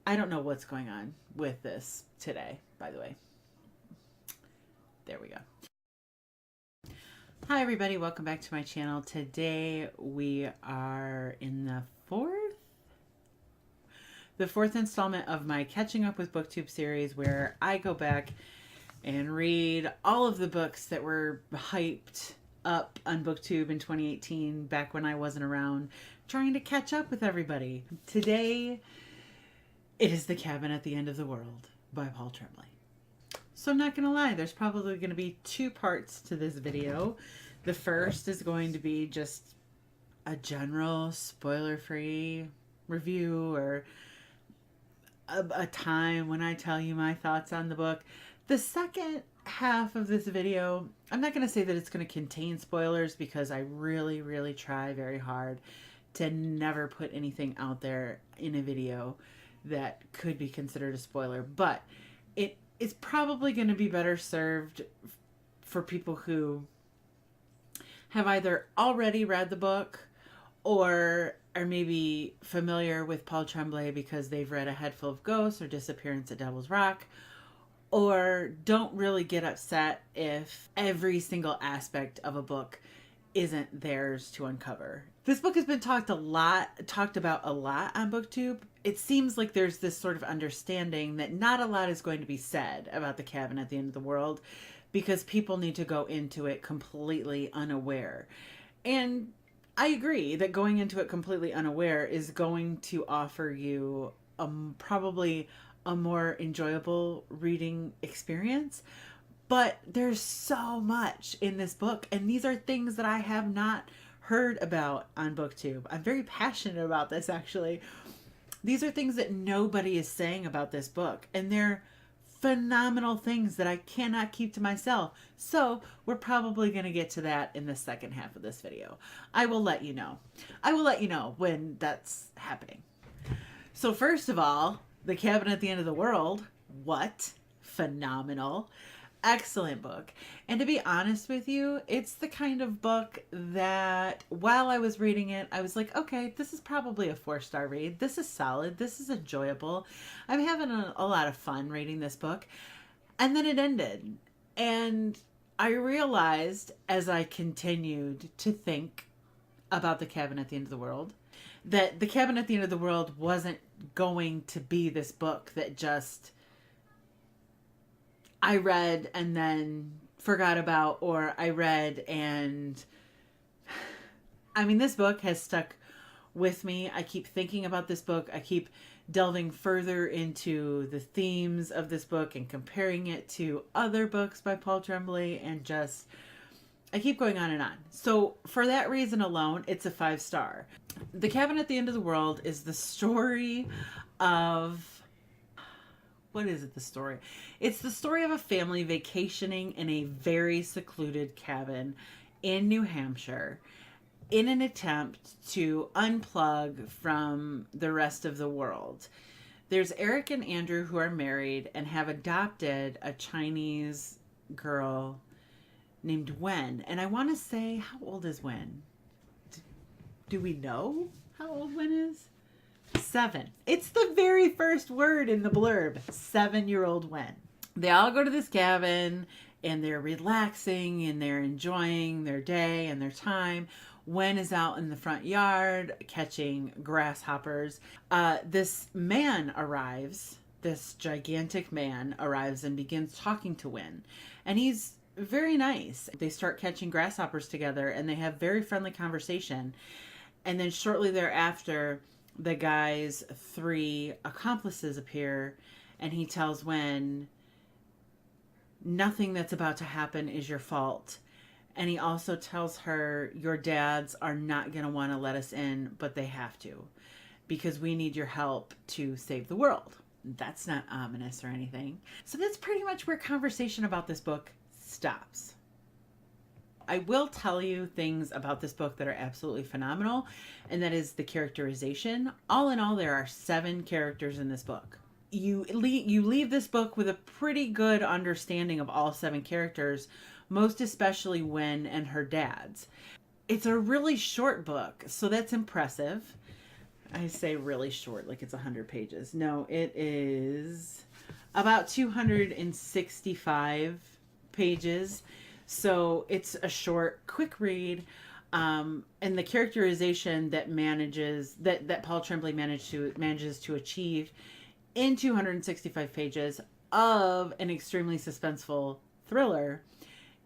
I don't know what's going on with this today, by the way. There we go. Hi everybody, welcome back to my channel. Today we are in the fourth installment of my Catching Up with BookTube series, where I go back and read all of the books that were hyped up on BookTube in 2018, back when I wasn't around, trying to catch up with everybody. Today, it is The Cabin at the End of the World by Paul Tremblay. So I'm not going to lie, there's probably going to be two parts to this video. The first is going to be just a general spoiler-free review, or a time when I tell you my thoughts on the book. The second half of this video, I'm not going to say that it's going to contain spoilers, because I really try very hard to never put anything out there in a video that could be considered a spoiler, but it is probably going to be better served for people who have either already read the book or are maybe familiar with Paul Tremblay because they've read A Head Full of Ghosts or Disappearance at Devil's Rock, or don't really get upset if every single aspect of a book isn't theirs to uncover. This book has been talked about a lot on BookTube. It seems like there's this sort of understanding that not a lot is going to be said about The Cabin at the End of the World, because people need to go into it completely unaware. And I agree that going into it completely unaware is going to offer you probably a more enjoyable reading experience. But there's so much in this book, and these are things that I have not heard about on BookTube. I'm very passionate about this, actually. These are things that nobody is saying about this book, and they're phenomenal things that I cannot keep to myself. So we're probably going to get to that in the second half of this video. I will let you know. I will let you know when that's happening. So first of all, The Cabin at the End of the World. What? Phenomenal. Excellent book. And to be honest with you, it's the kind of book that while I was reading it, I was like, okay, this is probably a 4-star read. This is solid. This is enjoyable. I'm having a lot of fun reading this book. And then it ended. And I realized, as I continued to think about The Cabin at the End of the World, that The Cabin at the End of the World wasn't going to be this book that just I read and then forgot about, or I read and I mean, this book has stuck with me. I keep thinking about this book. I keep delving further into the themes of this book and comparing it to other books by Paul Tremblay, and just I keep going on and on. So for that reason alone, it's a 5-star. The Cabin at the End of the World is the story of, what is it, the story? It's the story of a family vacationing in a very secluded cabin in New Hampshire in an attempt to unplug from the rest of the world. There's Eric and Andrew, who are married and have adopted a Chinese girl named Wen. And I want to say, how old is Wen? Do we know how old Wen is? 7. It's the very first word in the blurb. 7-year-old Wen. They all go to this cabin and they're relaxing and they're enjoying their day and their time. Wen is out in the front yard catching grasshoppers. This man arrives, this gigantic man arrives and begins talking to Wen. And he's very nice. They start catching grasshoppers together and they have very friendly conversation. And then shortly thereafter, the guy's 3 accomplices appear, and he tells Wen, nothing that's about to happen is your fault. And he also tells her, your dads are not going to want to let us in, but they have to, because we need your help to save the world. That's not ominous or anything. So that's pretty much where conversation about this book stops. I will tell you things about this book that are absolutely phenomenal, and that is the characterization. All in all, there are 7 characters in this book. You leave this book with a pretty good understanding of all 7 characters, most especially Wen and her dads. It's a really short book, so that's impressive. I say really short, like it's 100 pages. No, it is about 265 pages. So it's a short, quick read. And the characterization that Paul Tremblay manages to achieve in 265 pages of an extremely suspenseful thriller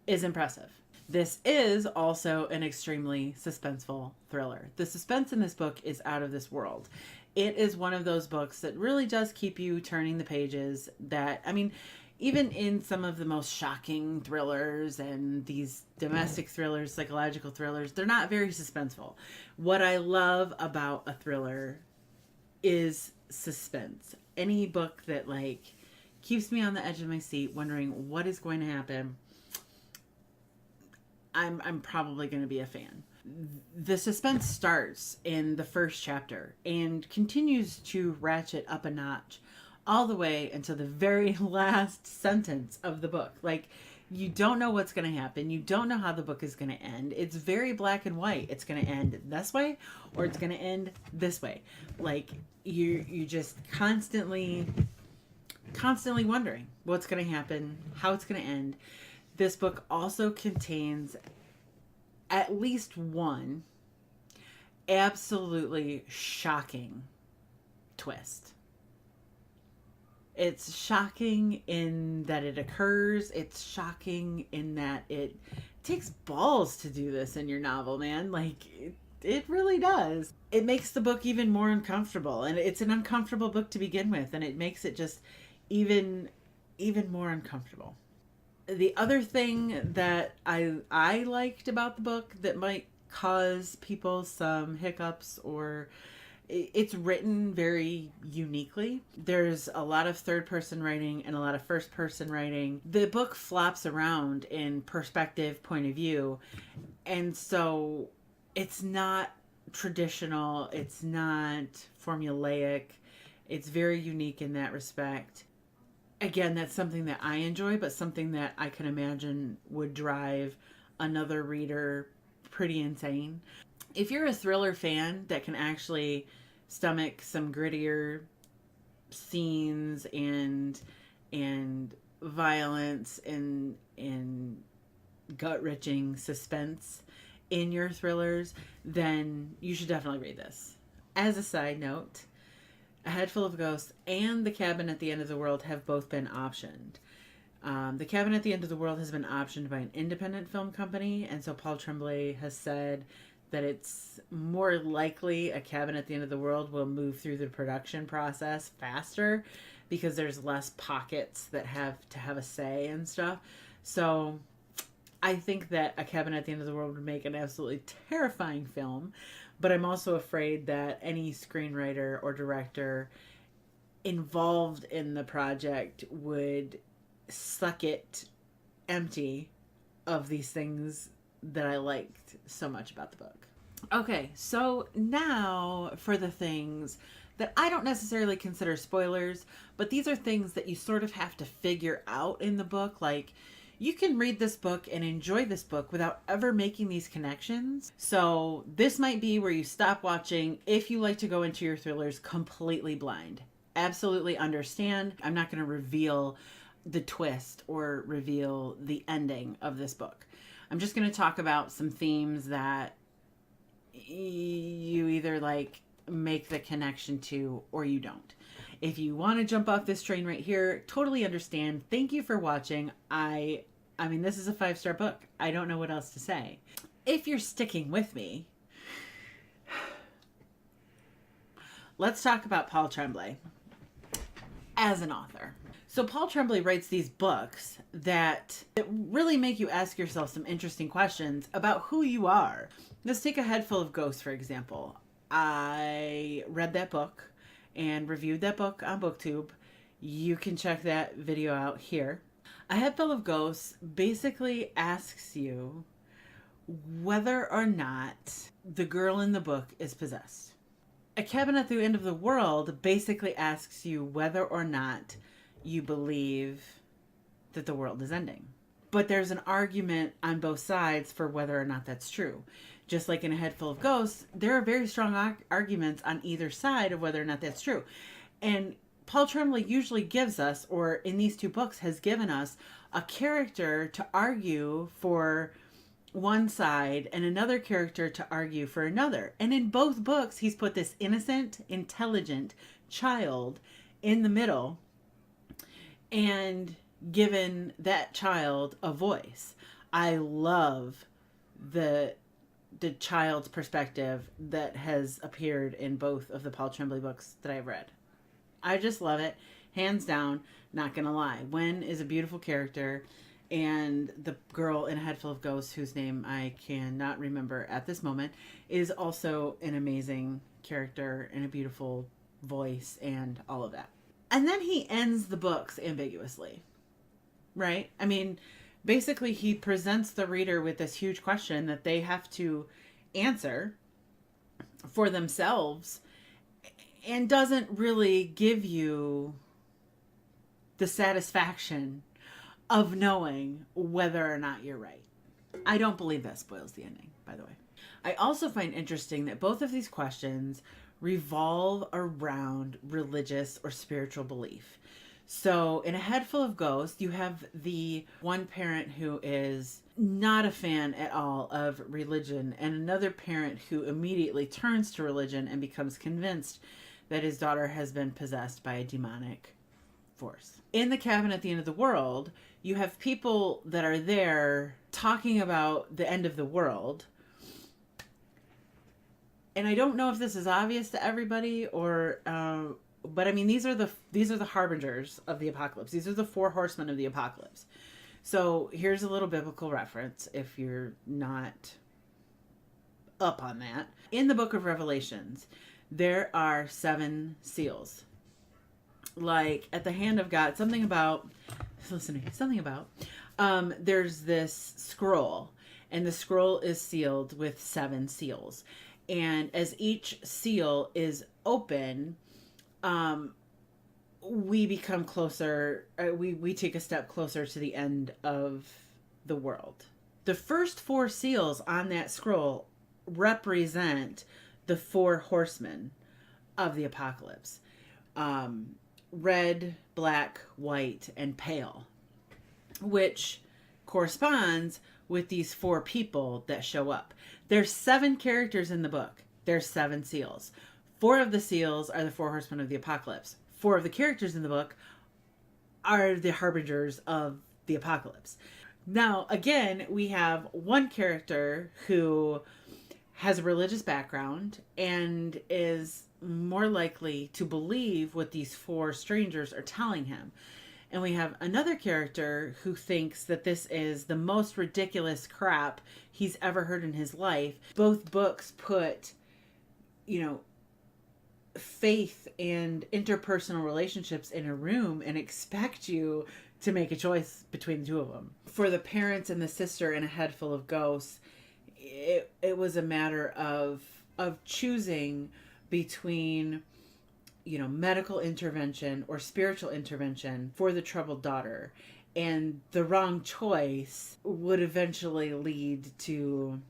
is impressive. This is also an extremely suspenseful thriller. The suspense in this book is out of this world. It is one of those books that really does keep you turning the pages. That, I mean, even in some of the most shocking thrillers and these domestic thrillers, psychological thrillers, they're not very suspenseful. What I love about a thriller is suspense. Any book that like keeps me on the edge of my seat wondering what is going to happen, I'm probably going to be a fan. The suspense starts in the first chapter and continues to ratchet up a notch all the way until the very last sentence of the book. Like, you don't know what's going to happen. You don't know how the book is going to end. It's very black and white. It's going to end this way or it's going to end this way. Like, you just constantly wondering what's going to happen, how it's going to end. This book also contains at least one absolutely shocking twist. It's shocking in that it occurs. It's shocking in that it takes balls to do this in your novel, man. Like, it really does. It makes the book even more uncomfortable. And it's an uncomfortable book to begin with. And it makes it just even more uncomfortable. The other thing that I liked about the book that might cause people some hiccups, or it's written very uniquely. There's a lot of third-person writing and a lot of first-person writing. The book flops around in perspective, point of view, and so it's not traditional. It's not formulaic. It's very unique in that respect. Again, that's something that I enjoy, but something that I can imagine would drive another reader pretty insane. If you're a thriller fan that can actually stomach some grittier scenes and violence and gut-wrenching suspense in your thrillers, then you should definitely read this. As a side note, A Head Full of Ghosts and The Cabin at the End of the World have both been optioned. The Cabin at the End of the World has been optioned by an independent film company, and so Paul Tremblay has said that it's more likely A Cabin at the End of the World will move through the production process faster because there's less pockets that have to have a say and stuff. So I think that A Cabin at the End of the World would make an absolutely terrifying film, but I'm also afraid that any screenwriter or director involved in the project would suck it empty of these things that I liked so much about the book. Okay, so now for the things that I don't necessarily consider spoilers, but these are things that you sort of have to figure out in the book. Like, you can read this book and enjoy this book without ever making these connections. So this might be where you stop watching if you like to go into your thrillers completely blind. Absolutely understand. I'm not going to reveal the twist or reveal the ending of this book. I'm just going to talk about some themes that you either like make the connection to or you don't. If you want to jump off this train right here, totally understand. Thank you for watching. I mean, this is a 5-star book. I don't know what else to say. If you're sticking with me, let's talk about Paul Tremblay as an author. So Paul Tremblay writes these books that really make you ask yourself some interesting questions about who you are. Let's take A Head Full of Ghosts, for example. I read that book and reviewed that book on BookTube. You can check that video out here. A Head Full of Ghosts basically asks you whether or not the girl in the book is possessed. A Cabin at the End of the World basically asks you whether or not you believe that the world is ending. But there's an argument on both sides for whether or not that's true. just like in A Head Full of Ghosts, there are very strong arguments on either side of whether or not that's true. And Paul Tremblay usually gives us, or in these two books has given us, a character to argue for one side and another character to argue for another. And in both books, he's put this innocent, intelligent child in the middle and given that child a voice. I love the child's perspective that has appeared in both of the Paul Tremblay books that I've read. I just love it. Hands down, not gonna lie. Wen is a beautiful character, and the girl in A Head Full of Ghosts, whose name I cannot remember at this moment, is also an amazing character and a beautiful voice and all of that. And then he ends the books ambiguously, right? I mean, basically he presents the reader with this huge question that they have to answer for themselves, and doesn't really give you the satisfaction of knowing whether or not you're right. I don't believe that spoils the ending, by the way. I also find interesting that both of these questions revolve around religious or spiritual belief. So in A Head Full of Ghosts, you have the one parent who is not a fan at all of religion, and another parent who immediately turns to religion and becomes convinced that his daughter has been possessed by a demonic force. In The Cabin at the End of the World, you have people that are there talking about the end of the world. And I don't know if this is obvious to everybody, or but I mean, these are the harbingers of the apocalypse. These are the four horsemen of the apocalypse. So here's a little biblical reference if you're not up on that. In the book of Revelations, there are 7 seals. Like at the hand of God, there's this scroll, and the scroll is sealed with 7 seals. And as each seal is open, we become closer, we take a step closer to the end of the world. The first 4 seals on that scroll represent the 4 horsemen of the apocalypse. Red, black, white, and pale, which corresponds with these 4 people that show up. There's 7 characters in the book. There's 7 seals. 4 of the seals are the 4 horsemen of the apocalypse. 4 of the characters in the book are the harbingers of the apocalypse. Now, again, we have one character who has a religious background and is more likely to believe what these 4 strangers are telling him. And we have another character who thinks that this is the most ridiculous crap he's ever heard in his life. Both books put, faith and interpersonal relationships in a room and expect you to make a choice between the two of them. For the parents and the sister in A Head Full of Ghosts, it was a matter of choosing between medical intervention or spiritual intervention for the troubled daughter, and the wrong choice would eventually lead to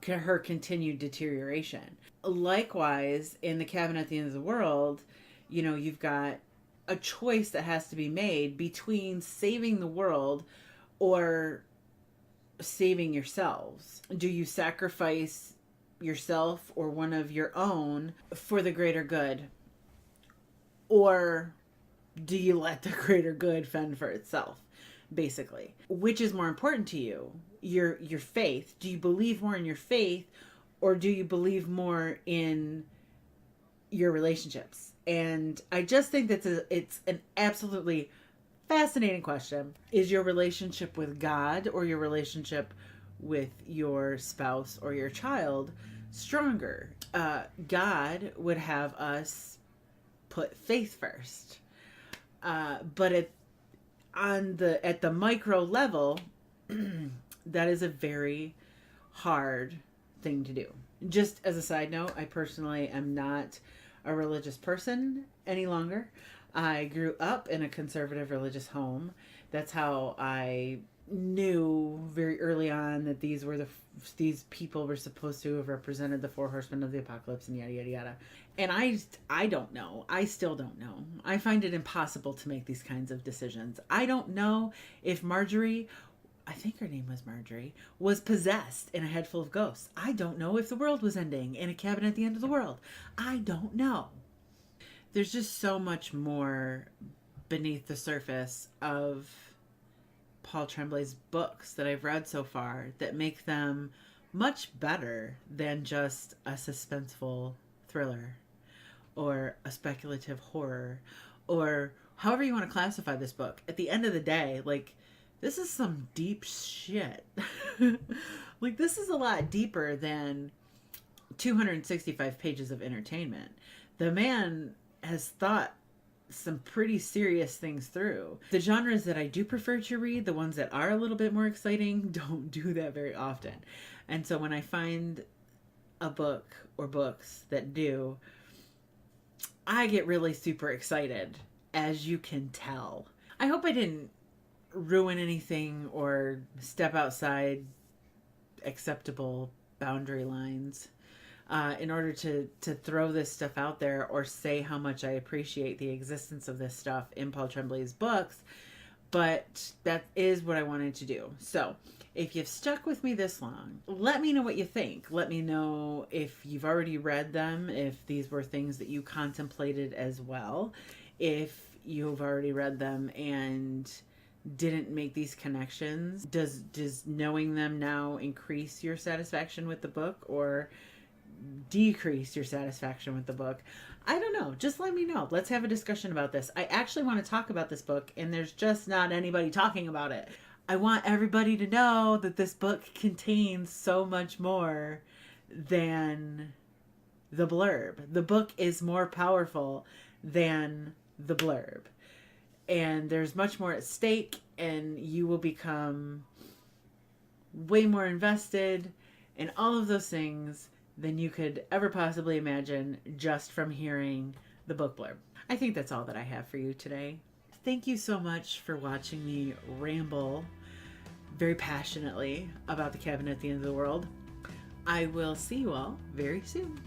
her continued deterioration. Likewise, in The Cabin at the End of the World, you've got a choice that has to be made between saving the world or saving yourselves. Do you sacrifice yourself or one of your own for the greater good? Or do you let the greater good fend for itself, basically? Which is more important to you? Your faith. Do you believe more in your faith, or do you believe more in your relationships? And I just think that it's an absolutely fascinating question. Is your relationship with God or your relationship with your spouse or your child stronger? God would have us put faith first. But at the micro level, that is a very hard thing to do. Just as a side note, I personally am not a religious person any longer. I grew up in a conservative religious home. That's how I knew very early on that these people were supposed to have represented the four horsemen of the apocalypse and yada yada yada. And I don't know. I still don't know. I find it impossible to make these kinds of decisions. I don't know if Marjorie, I think her name was Marjorie, was possessed in a head full of ghosts. I don't know if the world was ending in a cabin at the end of the world. I don't know. There's just so much more beneath the surface of Paul Tremblay's books that I've read so far that make them much better than just a suspenseful thriller or a speculative horror or however you want to classify this book. At the end of the day, like, this is some deep shit. Like, this is a lot deeper than 265 pages of entertainment. The man has thought some pretty serious things through. The genres that I do prefer to read, the ones that are a little bit more exciting, don't do that very often. And so when I find a book or books that do, I get really super excited, as you can tell. I hope I didn't ruin anything or step outside acceptable boundary lines in order to throw this stuff out there or say how much I appreciate the existence of this stuff in Paul Tremblay's books, but that is what I wanted to do. So if you've stuck with me this long, let me know what you think. Let me know if you've already read them, if these were things that you contemplated as well, if you've already read them and didn't make these connections. Does knowing them now increase your satisfaction with the book or decrease your satisfaction with the book? I don't know. Just let me know. Let's have a discussion about this. I actually want to talk about this book, and there's just not anybody talking about it. I want everybody to know that this book contains so much more than the blurb. The book is more powerful than the blurb. And there's much more at stake, and you will become way more invested in all of those things than you could ever possibly imagine just from hearing the book blurb. I think that's all that I have for you today. Thank you so much for watching me ramble very passionately about the cabin at the end of the world. I will see you all very soon.